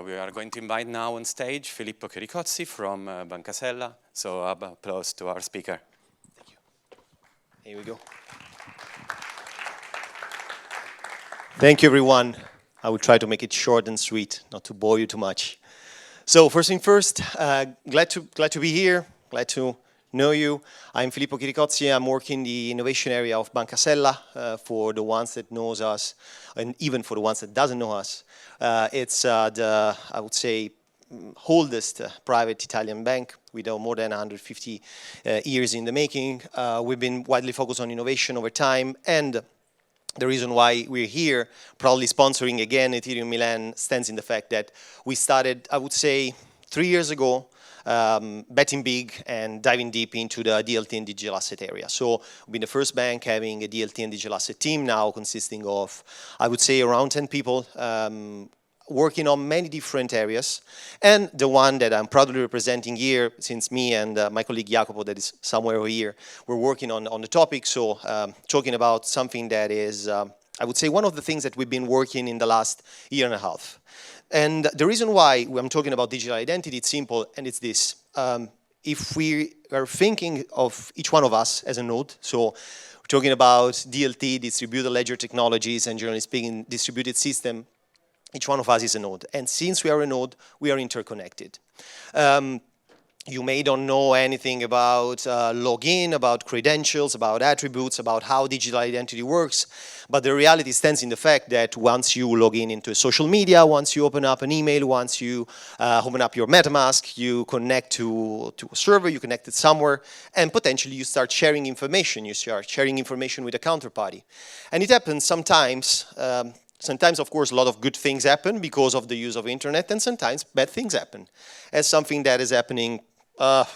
we are going to invite now on stage Filippo Chiricozzi from Banca Sella. So applause to our speaker. Thank you. Here we go. Thank you, everyone. I will try to make it short and sweet, not to bore you too much. So first thing first, glad to be here. Glad to know you. I'm Filippo Chiricozzi. I'm working in the innovation area of Banca Sella. For the ones that knows us, and even for the ones that doesn't know us, it's the, I would say, oldest private Italian bank with more than 150 years in the making. We've been widely focused on innovation over time, and the reason why we're here, proudly sponsoring again ETHMilan, stands in the fact that we started, I would say, 3 years ago, betting big and diving deep into the DLT and digital asset area. So we've been the first bank having a DLT and digital asset team now consisting of, I would say, around 10 people working on many different areas. And the one that I'm proudly representing here, since me and my colleague Jacopo, that is somewhere over here, we're working on the topic. So talking about something that is, I would say, one of the things that we've been working in the last year and a half. And the reason why I'm talking about digital identity, it's simple, and it's this. If we are thinking of each one of us as a node, so we're talking about DLT, distributed ledger technologies, and generally speaking, distributed system, each one of us is a node. And since we are a node, we are interconnected. You may don't know anything about login, about credentials, about attributes, about how digital identity works, but the reality stands in the fact that once you log in into social media, once you open up an email, once you open up your MetaMask, you connect to a server, you connect it somewhere, and potentially you start sharing information. You start sharing information with a counterparty. And it happens sometimes. Sometimes, of course, a lot of good things happen because of the use of internet, and sometimes bad things happen. As something that is happening 5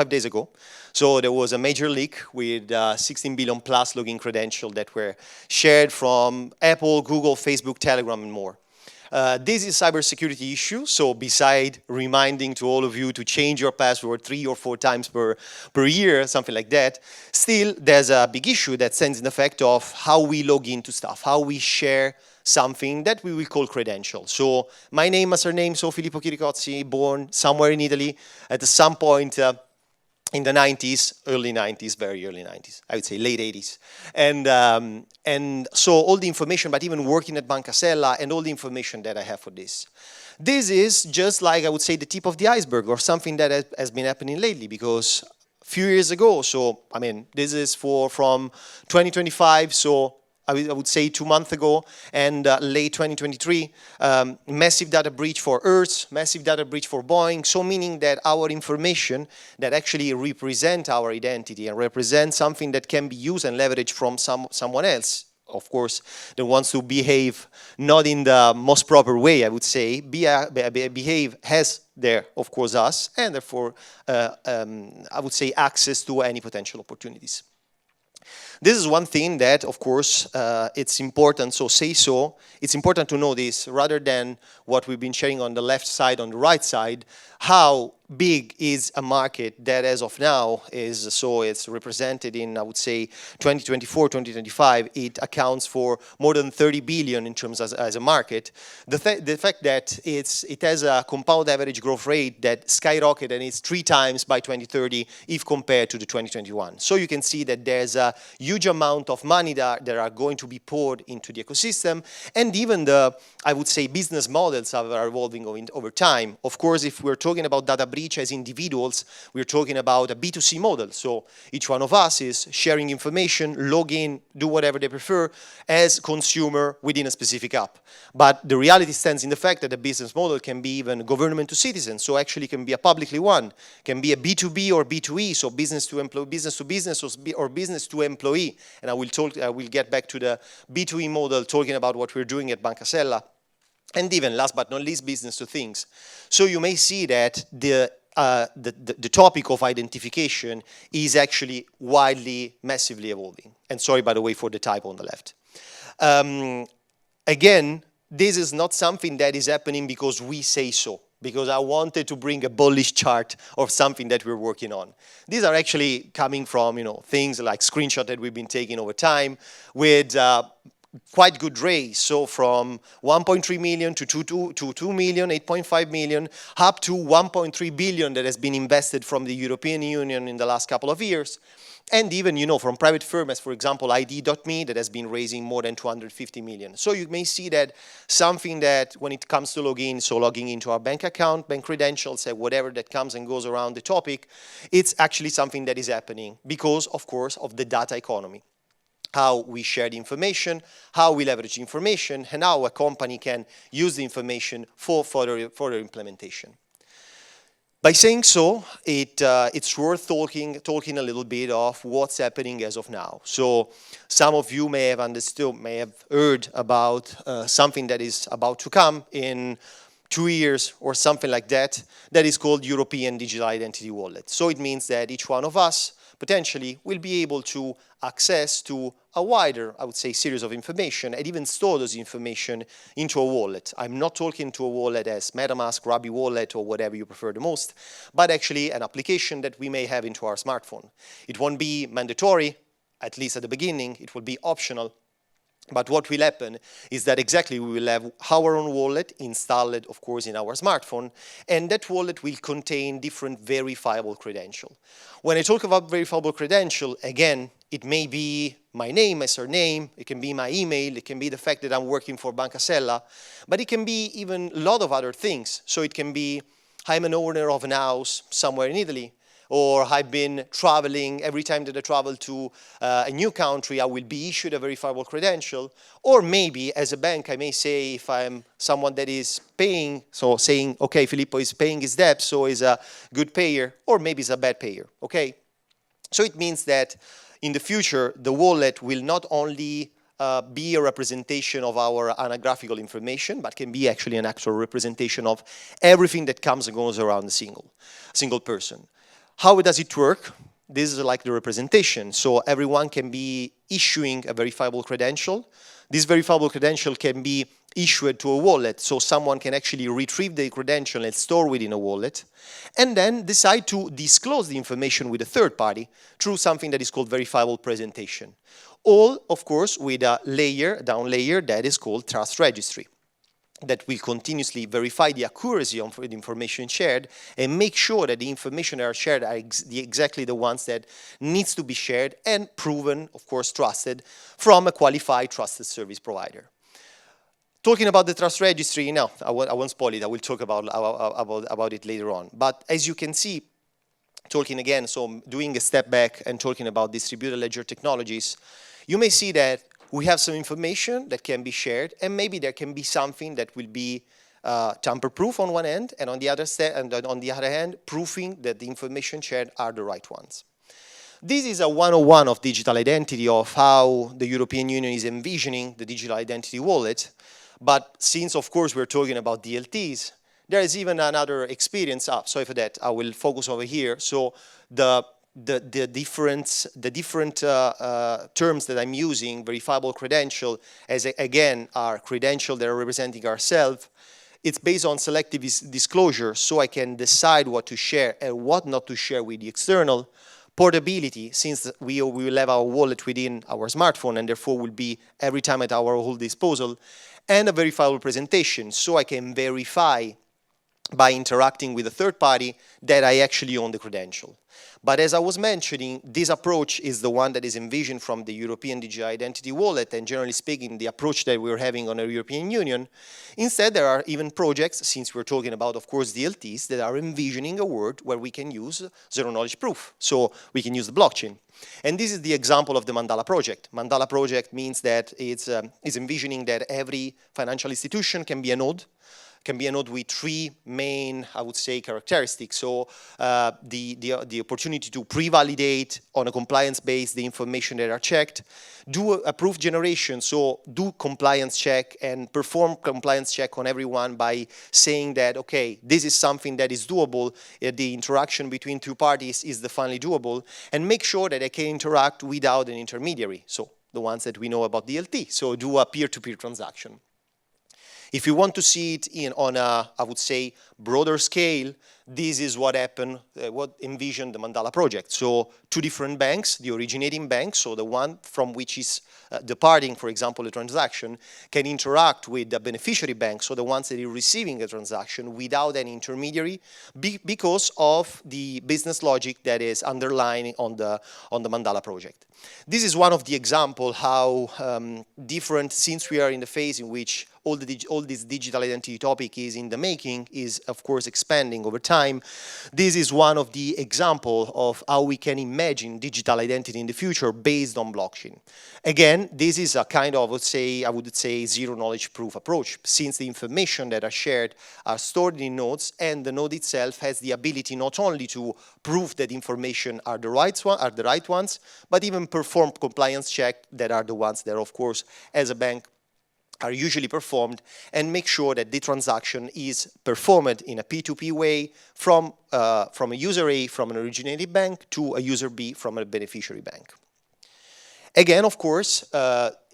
days ago. So there was a major leak with 16 billion plus login credentials that were shared from Apple, Google, Facebook, Telegram, and more. This is a cybersecurity issue, so beside reminding to all of you to change your password 3 or 4 times per year, something like that, still there's a big issue that stands in the fact of how we log into stuff, how we share something that we will call credential. So my name, my surname, so Filippo Chiricozzi, born somewhere in Italy at some point in the 90s, early 90s, very early 90s, I would say late 80s. And so all the information, but even working at Banca Sella and all the information that I have for this. This is just like, I would say, the tip of the iceberg or something that has been happening lately, because a few years ago, so I mean, this is from 2025, so I would say 2 months ago, and late 2023, massive data breach for Earth, massive data breach for Boeing, so meaning that our information that actually represent our identity and represent something that can be used and leveraged from someone else, of course, the ones who behave not in the most proper way, I would say, behave as there, of course, us, and therefore, I would say, access to any potential opportunities. This is one thing that, of course, it's important, it's important to know this rather than what we've been sharing on the left side, on the right side, how big is a market that as of now is, so it's represented in, I would say, 2024, 2025, it accounts for more than 30 billion in terms as a market. The fact that it has a compound average growth rate that skyrocketed and it's 3 times by 2030 if compared to the 2021. So you can see that there's a huge amount of money that are going to be poured into the ecosystem, and even the, I would say, business models are evolving over time. Of course, if we're talking about data breach as individuals, we're talking about a B2C model. So each one of us is sharing information, log in, do whatever they prefer as consumer within a specific app. But the reality stands in the fact that the business model can be even government to citizen, so actually can be a publicly one, can be a B2B or B2E, so business to employee, business to business, or business to employee. And I will get back to the B2E model talking about what we're doing at Banca Sella. And even last but not least, business to things. So you may see that the topic of identification is actually widely, massively evolving. And sorry, by the way, for the typo on the left. Again, this is not something that is happening because we say so, because I wanted to bring a bullish chart of something that we're working on. These are actually coming from, things like screenshots that we've been taking over time with quite good raise. So from 1.3 million to 2 million, 8.5 million, up to 1.3 billion that has been invested from the European Union in the last couple of years. And even, from private firms, for example, ID.me, that has been raising more than 250 million. So you may see that something that when it comes to login, so logging into our bank account, bank credentials, whatever that comes and goes around the topic, it's actually something that is happening because, of course, of the data economy. How we share the information, how we leverage information, and how a company can use the information for further implementation. By saying so, it's worth talking a little bit of what's happening as of now. So some of you may have heard about something that is about to come in 2 years or something like that, that is called European Digital Identity Wallet. So it means that each one of us potentially will be able to access to a wider, I would say, series of information and even store those information into a wallet. I'm not talking to a wallet as MetaMask, Ruby Wallet, or whatever you prefer the most, but actually an application that we may have into our smartphone. It won't be mandatory, at least at the beginning. It will be optional. But what will happen is that exactly we will have our own wallet installed, of course, in our smartphone, and that wallet will contain different verifiable credentials. When I talk about verifiable credential, again, it may be my name, my surname, it can be my email, it can be the fact that I'm working for Banca Sella, but it can be even a lot of other things. So it can be I'm an owner of a house somewhere in Italy, or I've been traveling, every time that I travel to a new country, I will be issued a verifiable credential. Or maybe, as a bank, I may say, if I'm someone that is paying, so saying, okay, Filippo is paying his debt, so he's a good payer, or maybe he's a bad payer, okay? So it means that in the future, the wallet will not only be a representation of our anagraphical information, but can be actually an actual representation of everything that comes and goes around a single person. How does it work? This is like the representation. So everyone can be issuing a verifiable credential. This verifiable credential can be issued to a wallet, so someone can actually retrieve the credential and store within a wallet, and then decide to disclose the information with a third party through something that is called verifiable presentation. All, of course, with a down layer that is called trust registry, that will continuously verify the accuracy of the information shared and make sure that the information that are shared are exactly the ones that needs to be shared and proven, of course, trusted from a qualified trusted service provider. Talking about the trust registry, no, I won't spoil it. I will talk about it later on. But as you can see, talking again, so doing a step back and talking about distributed ledger technologies, you may see that we have some information that can be shared, and maybe there can be something that will be tamper-proof on one end, and on the other hand, proofing that the information shared are the right ones. This is a 101 of digital identity, of how the European Union is envisioning the digital identity wallet. But since, of course, we're talking about DLTs, there is even another experience. Sorry for that. I will focus over here. So the different terms that I'm using, verifiable credential, as again are credentials that are representing ourselves. It's based on selective disclosure, so I can decide what to share and what not to share with the external. Portability, since we will have our wallet within our smartphone and therefore will be every time at our whole disposal. And a verifiable presentation, so I can verify by interacting with a third party that I actually own the credential. But as I was mentioning, this approach is the one that is envisioned from the European Digital Identity Wallet, and generally speaking, the approach that we're having on the European Union. Instead, there are even projects, since we're talking about, of course, DLTs, that are envisioning a world where we can use zero-knowledge proof. So we can use the blockchain. And this is the example of the Mandala project. Mandala project means that it's envisioning that every financial institution can be a node with three main, I would say, characteristics. So the opportunity to pre-validate on a compliance base the information that are checked, do a proof generation, so do compliance check and perform compliance check on everyone by saying that, okay, this is something that is doable, the interaction between two parties is definitely doable, and make sure that they can interact without an intermediary, so the ones that we know about DLT, so do a peer-to-peer transaction. If you want to see it on a, I would say, broader scale, this is what happened, what envisioned the Mandala project. So 2 different banks, the originating bank, so the one from which is departing, for example, a transaction, can interact with the beneficiary bank, so the ones that are receiving a transaction without any intermediary, because of the business logic that is underlying on the Mandala project. This is one of the examples how different, since we are in the phase in which all this digital identity topic is in the making, is of course expanding over time. This is one of the examples of how we can imagine digital identity in the future based on blockchain. Again, this is a kind of, I would say, zero knowledge proof approach, since the information that are shared are stored in nodes, and the node itself has the ability not only to prove that information are the right ones, but even perform compliance checks that are the ones that, of course, as a bank, are usually performed, and make sure that the transaction is performed in a P2P way from a user A from an originating bank to a user B from a beneficiary bank. Again, of course,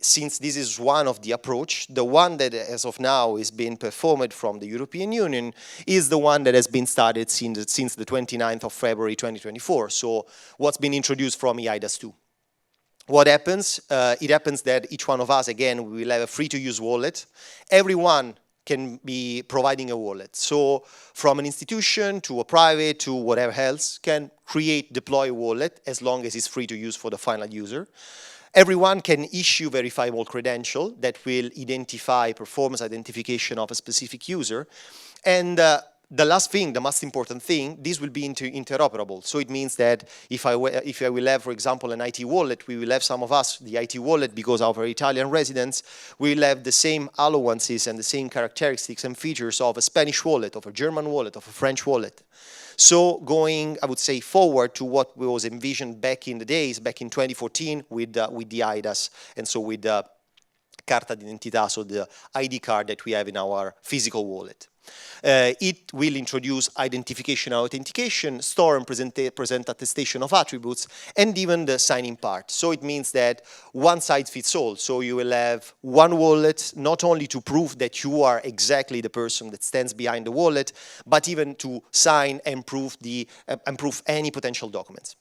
since this is one of the approach, the one that as of now is being performed from the European Union is the one that has been started since the 29th of February 2024. So what's been introduced from EIDAS 2. What happens? It happens that each one of us, again, we will have a free-to-use wallet. Everyone can be providing a wallet. So from an institution to a private to whatever else can deploy a wallet as long as it's free to use for the final user. Everyone can issue verifiable credential that will identify performance identification of a specific user. And the last thing, the most important thing, this will be interoperable. So it means that if I will have, for example, an IT wallet, we will have some of us, the IT wallet, because of our Italian residents, we will have the same allowances and the same characteristics and features of a Spanish wallet, of a German wallet, of a French wallet. So going, I would say, forward to what was envisioned back in the days, back in 2014 with the EIDAS, and so with the Carta d'identità, so the ID card that we have in our physical wallet. It will introduce identification and authentication, store and present attestation of attributes, and even the signing part. So it means that one size fits all. So you will have one wallet, not only to prove that you are exactly the person that stands behind the wallet, but even to sign and prove any potential documents.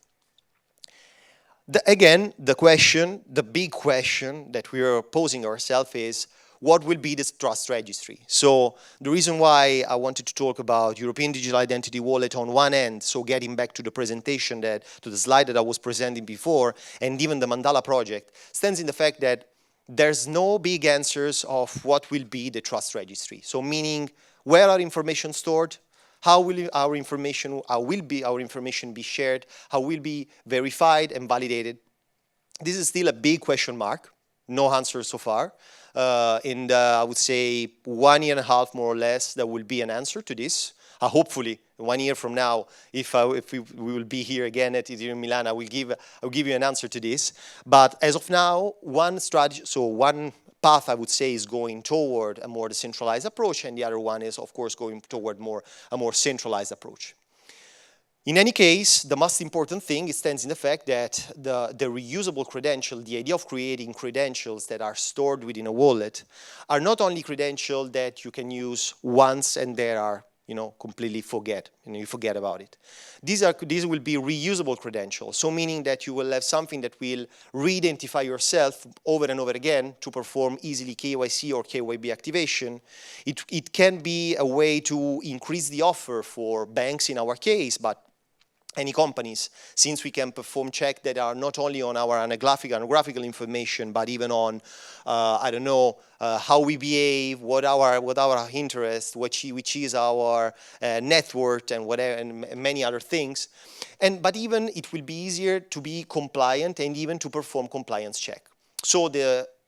Again, the big question that we are posing ourselves is, what will be this trust registry? So the reason why I wanted to talk about European Digital Identity Wallet on one end, so getting back to the presentation, to the slide that I was presenting before, and even the Mandala project, stands in the fact that there's no big answers of what will be the trust registry. So meaning, where are information stored? How will our information be shared? How will be verified and validated? This is still a big question mark. No answer so far. In I would say 1.5 years, more or less, there will be an answer to this. Hopefully, 1 year from now, if we will be here again at ETHMilan, I will give you an answer to this. But as of now, one strategy, so one path I would say is going toward a more decentralized approach, and the other one is, of course, going toward a more centralized approach. In any case, the most important thing stands in the fact that the reusable credential, the idea of creating credentials that are stored within a wallet, are not only credentials that you can use once and they are, completely you forget about it. These will be reusable credentials, so meaning that you will have something that will re-identify yourself over and over again to perform easily KYC or KYB activation. It can be a way to increase the offer for banks in our case, but any companies, since we can perform checks that are not only on our anographical information, but even on, how we behave, what our interest, which is our net worth, and whatever, and many other things. But even it will be easier to be compliant and even to perform compliance check. So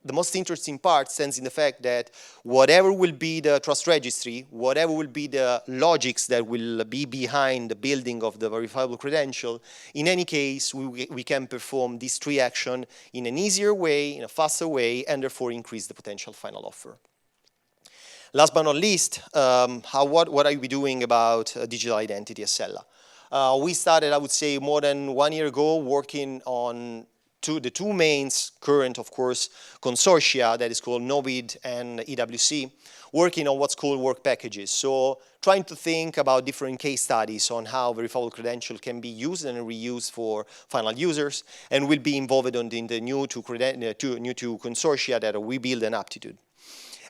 the most interesting part stands in the fact that whatever will be the trust registry, whatever will be the logics that will be behind the building of the verifiable credential, in any case, we can perform these 3 actions in an easier way, in a faster way, and therefore increase the potential final offer. Last but not least, what are we doing about digital identity at Sella? We started, I would say, more than 1 year ago, working on the 2 main current, of course, consortia that is called NOBID and EWC. working on what's called work packages. So trying to think about different case studies on how verifiable credential can be used and reused for final users, and will be involved in the new to consortia that we build an aptitude.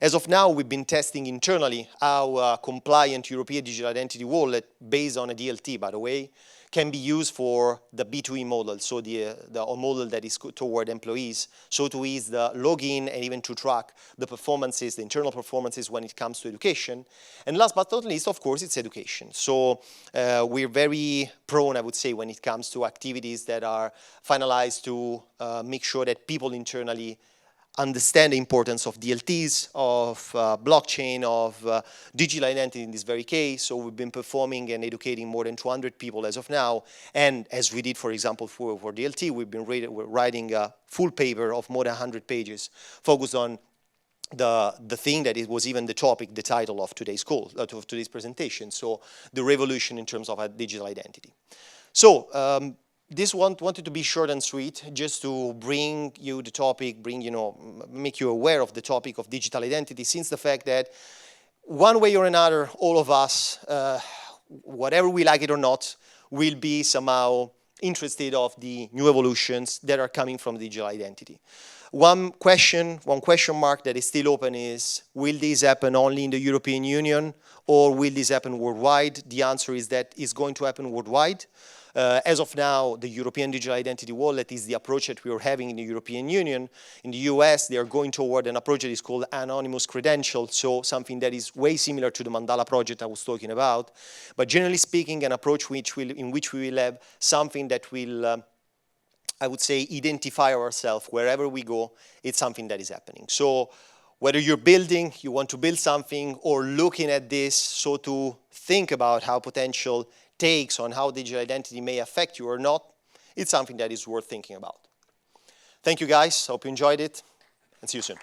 As of now, we've been testing internally how a compliant European digital identity wallet, based on a DLT, by the way, can be used for the B2E model, so the model that is toward employees, so to ease the login and even to track the performances, the internal performances when it comes to education. And last but not least, of course, it's education. So we're very prone, I would say, when it comes to activities that are finalized to make sure that people internally understand the importance of DLTs, of blockchain, of digital identity in this very case. So we've been performing and educating more than 200 people as of now. And as we did, for example, for DLT, we've been writing a full paper of more than 100 pages focused on the thing that it was even the topic, the title of today's call, of today's presentation. So the revolution in terms of digital identity. So this one wanted to be short and sweet, just to bring you the topic, make you aware of the topic of digital identity, since the fact that one way or another, all of us, whatever we like it or not, will be somehow interested of the new evolutions that are coming from digital identity. One question mark that is still open is, will this happen only in the European Union, or will this happen worldwide? The answer is that it's going to happen worldwide. As of now, the European Digital Identity Wallet is the approach that we are having in the European Union. In the US, they are going toward an approach that is called anonymous credential, so something that is way similar to the Mandala project I was talking about. But generally speaking, an approach in which we will have something that will, I would say, identify ourselves wherever we go. It's something that is happening. So whether you want to build something, or looking at this, so to think about how potential takes on how digital identity may affect you or not, it's something that is worth thinking about. Thank you guys, hope you enjoyed it, and see you soon.